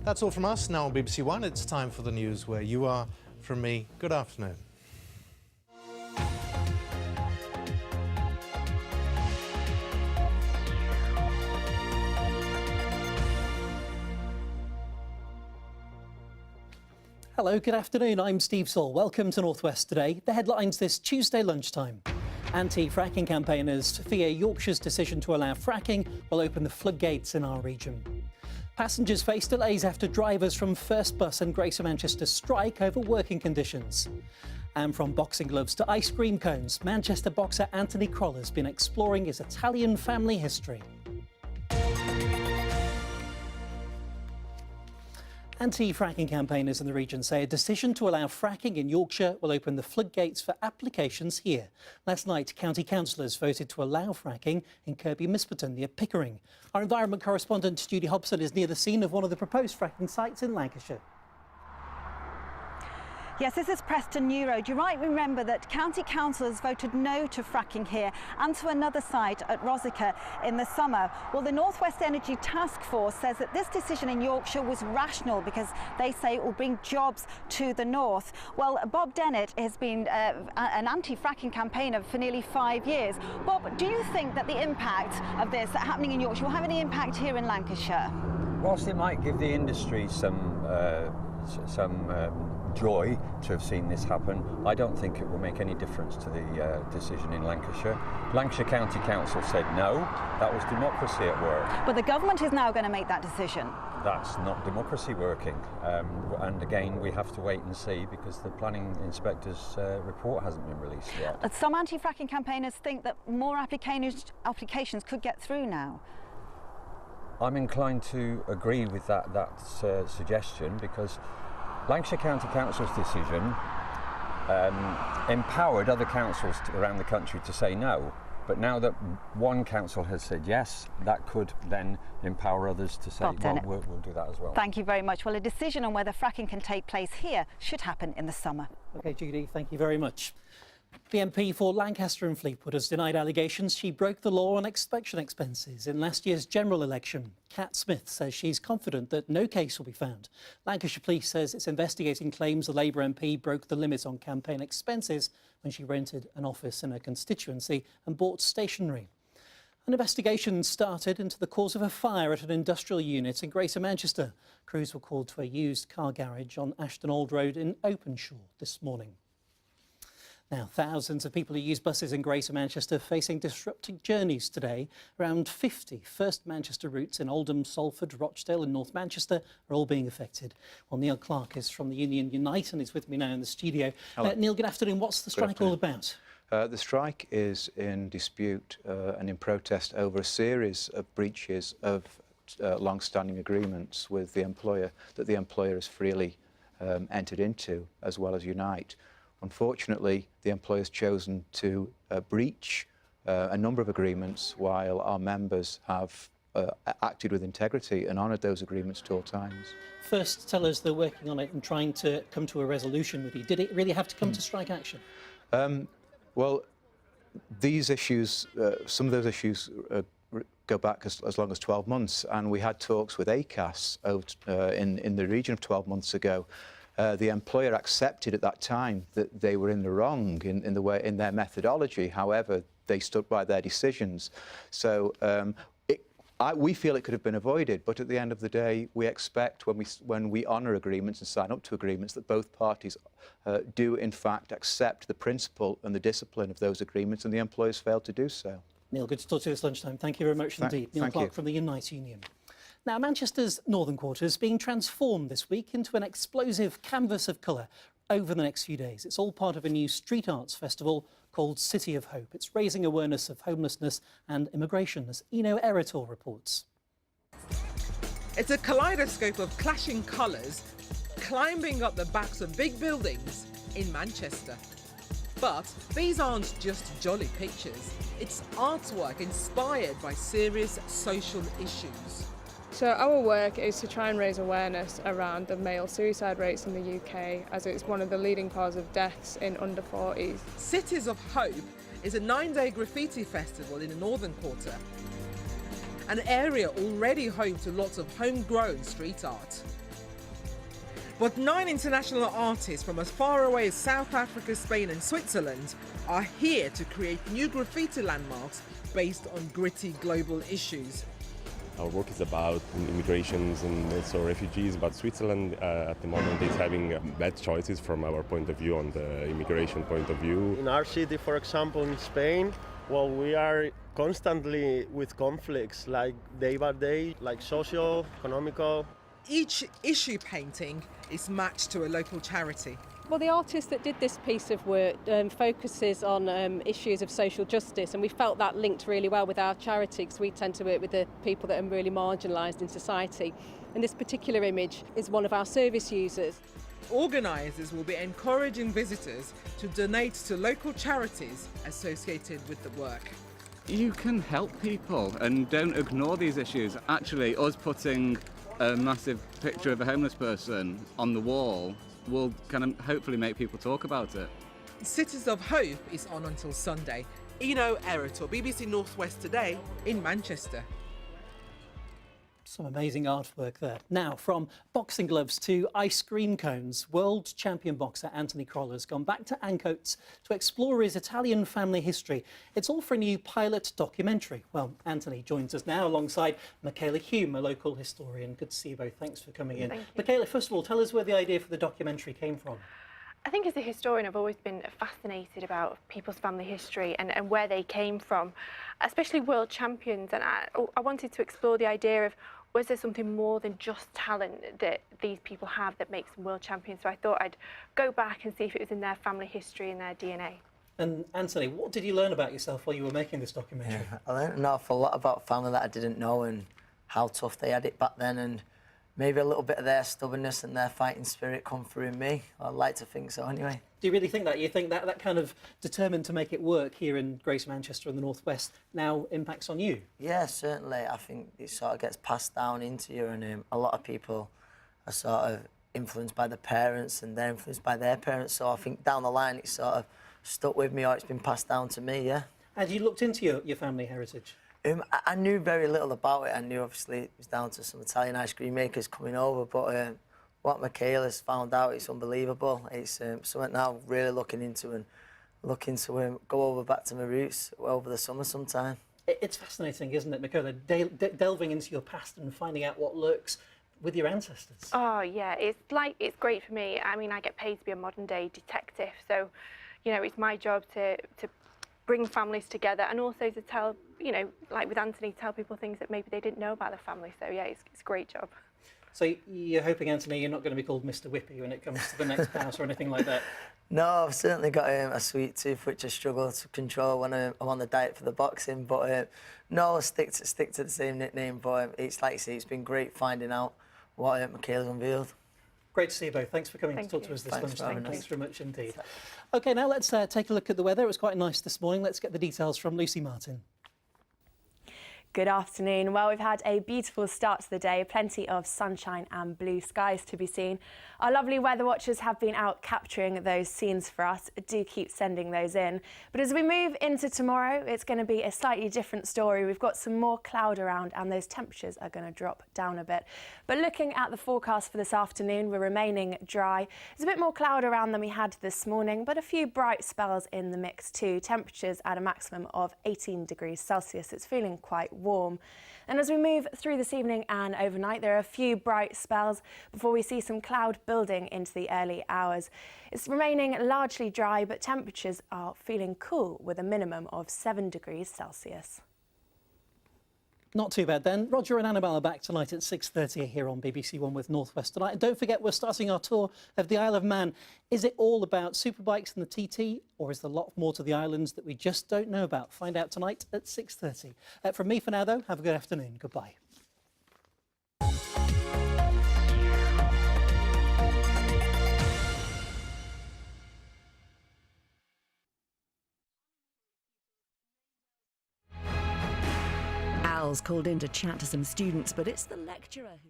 That's all from us. Now on BBC One, it's time for the news where you are. From me, good afternoon. Hello, good afternoon. I'm Steve Saul. Welcome to North West Today. The headlines this Tuesday lunchtime. Anti-fracking campaigners fear Yorkshire's decision to allow fracking will open the floodgates in our region. Passengers face delays after drivers from First Bus and Greater Manchester strike over working conditions. And from boxing gloves to ice cream cones, Manchester boxer Anthony Croll has been exploring his Italian family history. Anti-fracking campaigners in the region say a decision to allow fracking in Yorkshire will open the floodgates for applications here. Last night, county councillors voted to allow fracking in Kirkby Misperton near Pickering. Our environment correspondent Judy Hobson is near the scene of one of the proposed fracking sites in Lancashire. Yes, this is Preston New Road. You might remember that county councillors voted no to fracking here and to another site at Rosica in the summer. Well, the North West Energy Task Force says that this decision in Yorkshire was rational because they say it will bring jobs to the north. Well, Bob Dennett has been an anti-fracking campaigner for nearly 5 years. Bob, do you think that the impact of this happening in Yorkshire will have any impact here in Lancashire? Whilst it might give the industry some joy to have seen this happen, I don't think it will make any difference to the decision in Lancashire. Lancashire County Council said no. That was democracy at work. But the government is now going to make that decision. That's not democracy working. And again, we have to wait and see because the planning inspector's report hasn't been released yet. Some anti-fracking campaigners think that more applications could get through now. I'm inclined to agree with that suggestion because Lancashire County Council's decision empowered other councils around the country to say no. But now that one council has said yes, that could then empower others to say, well, we'll do that as well. Thank you very much. Well, a decision on whether fracking can take place here should happen in the summer. OK, Judy, thank you very much. The MP for Lancaster and Fleetwood has denied allegations she broke the law on election expenses in last year's general election. Kat Smith says she's confident that no case will be found. Lancashire Police says it's investigating claims the Labour MP broke the limit on campaign expenses when she rented an office in her constituency and bought stationery. An investigation started into the cause of a fire at an industrial unit in Greater Manchester. Crews were called to a used car garage on Ashton Old Road in Openshaw this morning. Now, thousands of people who use buses in Greater Manchester facing disrupted journeys today. Around 50 First Manchester routes in Oldham, Salford, Rochdale and North Manchester are all being affected. Well, Neil Clark is from the union Unite and is with me now in the studio. Neil, good afternoon. What's the strike all about? The strike is in dispute and in protest over a series of breaches of long-standing agreements with the employer that the employer has freely entered into, as well as Unite. Unfortunately, the employer has chosen to breach a number of agreements while our members have acted with integrity and honoured those agreements at all times. First, tell us they're working on it and trying to come to a resolution with you. Did it really have to come to strike action? Well, these issues, some of those issues go back as long as 12 months, and we had talks with ACAS in the region of 12 months ago. The employer accepted at that time that they were in the wrong in their methodology. However, they stood by their decisions. So we feel it could have been avoided, but at the end of the day, we expect when we honour agreements and sign up to agreements that both parties do in fact accept the principle and the discipline of those agreements, and the employers failed to do so. Neil, good to talk to you this lunchtime. Thank you very much indeed. Neil Clark from the Unite Union. Now, Manchester's northern quarter is being transformed this week into an explosive canvas of colour over the next few days. It's all part of a new street arts festival called City of Hope. It's raising awareness of homelessness and immigration, as Eno Erator reports. It's a kaleidoscope of clashing colours climbing up the backs of big buildings in Manchester. But these aren't just jolly pictures. It's artwork inspired by serious social issues. So our work is to try and raise awareness around the male suicide rates in the UK, as it's one of the leading causes of deaths in under 40s. Cities of Hope is a 9-day graffiti festival in the northern quarter, an area already home to lots of homegrown street art. But 9 international artists from as far away as South Africa, Spain and Switzerland are here to create new graffiti landmarks based on gritty global issues. Our work is about immigrations and also refugees, but Switzerland at the moment is having bad choices from our point of view, on the immigration point of view. In our city, for example, in Spain, well, we are constantly with conflicts, like day by day, like social, economical. Each issue painting is matched to a local charity. Well, the artist that did this piece of work focuses on issues of social justice, and we felt that linked really well with our charity, because we tend to work with the people that are really marginalised in society. And this particular image is one of our service users. Organisers will be encouraging visitors to donate to local charities associated with the work. You can help people and don't ignore these issues. Actually, us putting a massive picture of a homeless person on the wall will kind of hopefully make people talk about it. Cities of Hope is on until Sunday. Eno Erator, BBC North West Today in Manchester. Some amazing artwork there. Now, from boxing gloves to ice cream cones, world champion boxer Anthony Crolla has gone back to Ancoats to explore his Italian family history. It's all for a new pilot documentary. Well, Anthony joins us now alongside Michaela Hume, a local historian. Good to see you both. Thanks for coming in. Michaela, first of all, tell us where the idea for the documentary came from. I think as a historian, I've always been fascinated about people's family history and where they came from, especially world champions. And I wanted to explore the idea of, was there something more than just talent that these people have that makes them world champions? So I thought I'd go back and see if it was in their family history and their DNA. And Anthony, what did you learn about yourself while you were making this documentary? Yeah, I learned an awful lot about family that I didn't know and how tough they had it back then, and maybe a little bit of their stubbornness and their fighting spirit come through in me. I'd like to think so anyway. Do you really think that? You think that that kind of determined to make it work here in Greater Manchester and the North West now impacts on you? Yeah, certainly. I think it sort of gets passed down into you, and a lot of people are sort of influenced by the parents and they're influenced by their parents. So I think down the line it's sort of stuck with me, or it's been passed down to me, yeah. Had you looked into your family heritage? I knew very little about it. I knew obviously it was down to some Italian ice cream makers coming over, but what Michaela's found out, it's unbelievable. It's something now really looking into and looking to go over back to my roots over the summer sometime. It's fascinating, isn't it, Michaela, delving into your past and finding out what lurks with your ancestors? Oh yeah, it's great for me. I mean, I get paid to be a modern day detective, so you know it's my job to bring families together and also to tell, you know, like with Anthony, tell people things that maybe they didn't know about their family. So yeah, it's a great job. So you're hoping, Anthony, you're not going to be called Mr. Whippy when it comes to the next house or anything like that? No, I've certainly got a sweet tooth which I struggle to control when I'm on the diet for the boxing. But no, I'll stick to the same nickname. But it's like you say, it's been great finding out what Michaela's unveiled. Great to see you both. Thanks for coming to talk to us this lunchtime. Thanks very much indeed. OK, now let's take a look at the weather. It was quite nice this morning. Let's get the details from Lucy Martin. Good afternoon. Well, we've had a beautiful start to the day, plenty of sunshine and blue skies to be seen. Our lovely weather watchers have been out capturing those scenes for us. Do keep sending those in. But as we move into tomorrow, it's going to be a slightly different story. We've got some more cloud around and those temperatures are going to drop down a bit. But looking at the forecast for this afternoon, we're remaining dry. There's a bit more cloud around than we had this morning, but a few bright spells in the mix too. Temperatures at a maximum of 18 degrees Celsius. It's feeling quite warm. And as we move through this evening and overnight, there are a few bright spells before we see some cloud building into the early hours. It's remaining largely dry, but temperatures are feeling cool with a minimum of 7 degrees Celsius. Not too bad then. Roger and Annabelle are back tonight at 6:30 here on BBC One with North West Tonight. And don't forget, we're starting our tour of the Isle of Man. Is it all about superbikes and the TT, or is there a lot more to the islands that we just don't know about? Find out tonight at 6:30. From me for now, though, have a good afternoon. Goodbye. Al's called in to chat to some students, but it's the lecturer who...